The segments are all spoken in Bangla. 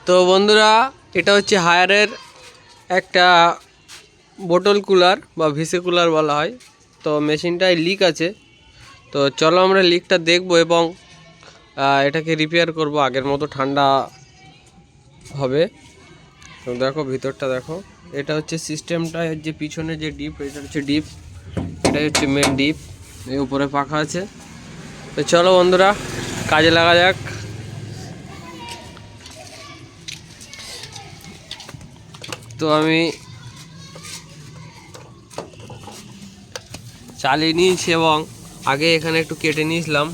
তো বন্ধুরা, এটা হচ্ছে হায়ারের একটা বোতল কুলার বা ভিসি কুলার বলা হয়। তো মেশিনটায় লিক আছে, তো চলো আমরা লিকটা দেখব এবং এটাকে রিপেয়ার করব, আগের মতো ঠান্ডা হবে। তো দেখো ভিতরটা দেখো, এটা হচ্ছে সিস্টেমটা, যে পিছনে যে ডিপ, এটা হচ্ছে ডিপ, এটাই হচ্ছে মেন ডিপ, এই উপরে পাখা আছে। তো চলো বন্ধুরা, কাজে লাগা যাক। তো আমি চালিয়ে নিয়েছি এবং আগে এখানে একটু কেটে নিয়েছিলাম।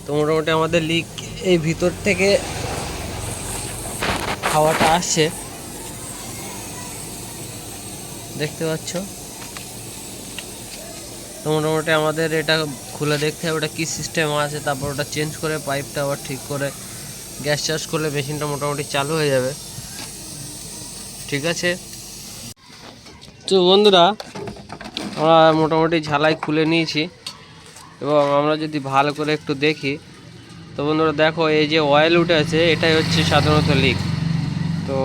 তো মোটামুটি আমাদের লিক এই ভিতর থেকে হাওয়াটা আসছে, দেখতে পাচ্ছ। তো মোটামুটি আমাদের এটা খুলে দেখতে হবে ওটা কী সিস্টেম আছে, তারপর ওটা চেঞ্জ করে পাইপটা আবার ঠিক করে গ্যাস চার্জ করলে মেশিনটা মোটামুটি চালু হয়ে যাবে। ঠিক আছে, তো বন্ধুরা আমরা মোটামুটি ঝালাই খুলে নিয়েছি এবং আমরা যদি ভালো করে একটু দেখি, তো বন্ধুরা দেখো, এই যে অয়েল উঠে আছে এটাই হচ্ছে সাধারণত লিক। তো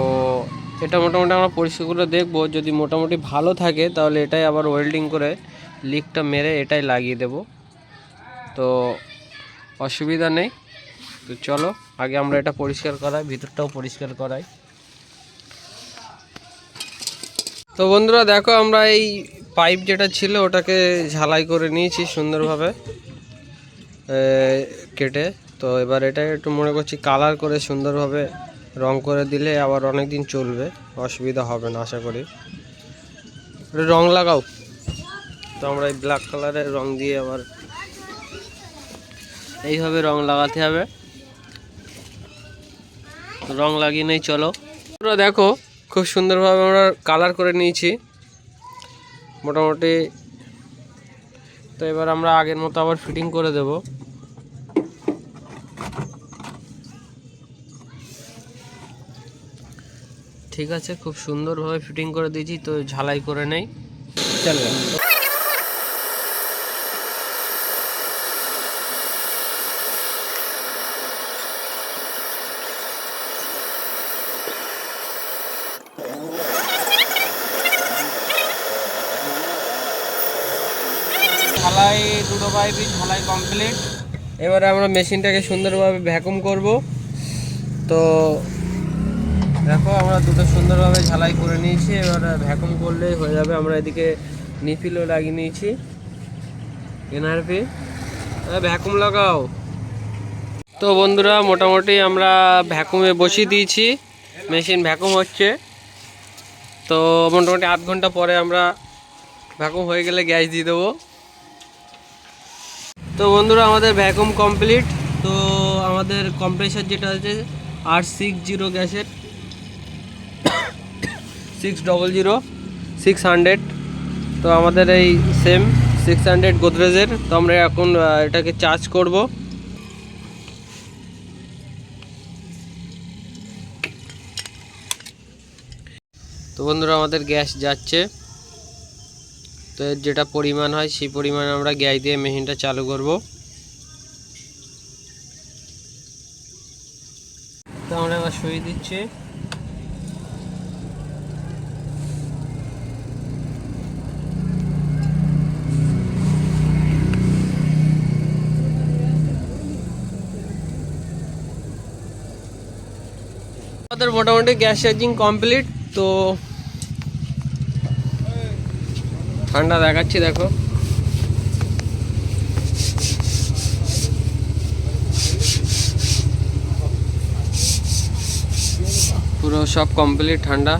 এটা মোটামুটি আমরা পরিষ্কার করে দেখবো, যদি মোটামুটি ভালো থাকে তাহলে এটাই আবার ওয়েল্ডিং করে লিকটা মেরে এটাই লাগিয়ে দেব। তো অসুবিধা নেই। তো চলো আগে আমরা এটা পরিষ্কার করাই, ভিতরটাও পরিষ্কার করাই। তো বন্ধুরা দেখো, আমরা এই পাইপ যেটা ছিল ওটাকে ঝালাই করে নিয়েছি সুন্দরভাবে কেটে। তো এবার এটা একটু মনে করছি কালার করে সুন্দরভাবে রং করে দিলে আবার অনেক দিন চলবে, অসুবিধা হবে না আশা করি। রং লাগাও। তো আমরা এই ব্ল্যাক কালারের রং দিয়ে আবার এইভাবে রং লাগাতে হবে। রং লাগিয়ে নেই, চলো। তোমরা দেখো খুব সুন্দরভাবে আমরা কালার করে নিয়েছি মোটামুটি। তো এবার আমরা আগের মতো আবার ফিটিং করে দেব। ঠিক আছে, খুব সুন্দরভাবে ফিটিং করে দিয়েছি। তো ঝালাই করে নেই, চলো। ঝালাই দুটো পাইপই ঝালাই কমপ্লিট। এবারে আমরা মেশিনটাকে সুন্দরভাবে ভ্যাকুম করব। তো দেখো আমরা দুটো সুন্দরভাবে ঝালাই করে নিয়েছি, এবার ভ্যাকুম করলেই হয়ে যাবে। আমরা এদিকে নিফিলও লাগিয়ে নিয়েছি, এনআরপি। ভ্যাকুম লাগাও। তো বন্ধুরা মোটামুটি আমরা ভ্যাকুমে বসিয়ে দিয়েছি, মেশিন ভ্যাকুম হচ্ছে। তো মোটামুটি আধ ঘন্টা পরে আমরা ভ্যাকুম হয়ে গেলে গ্যাস দিয়ে দেবো। তো বন্ধুরা আমাদের ভ্যাকুম কমপ্লিট। তো আমাদের কম্প্রেসার যেটা আছে R60 গ্যাসের 600, তো আমাদের এই সেম 600 গোদরেজের। তো আমরা এখন এটাকে চার্জ করব। তো বন্ধুরা আমাদের গ্যাস যাচ্ছে। তো এর যেটা পরিমাণ হয় সেই পরিমাণ আমরা গ্যাস দিয়ে মেশিনটা চালু করব। তো আমরা এবার সুইচ দিচ্ছি। আমাদের মোটামুটি গ্যাস চার্জিং কমপ্লিট। তো ঠান্ডা দেখাচ্ছি, দেখো পুরো সব কমপ্লিট ঠান্ডা।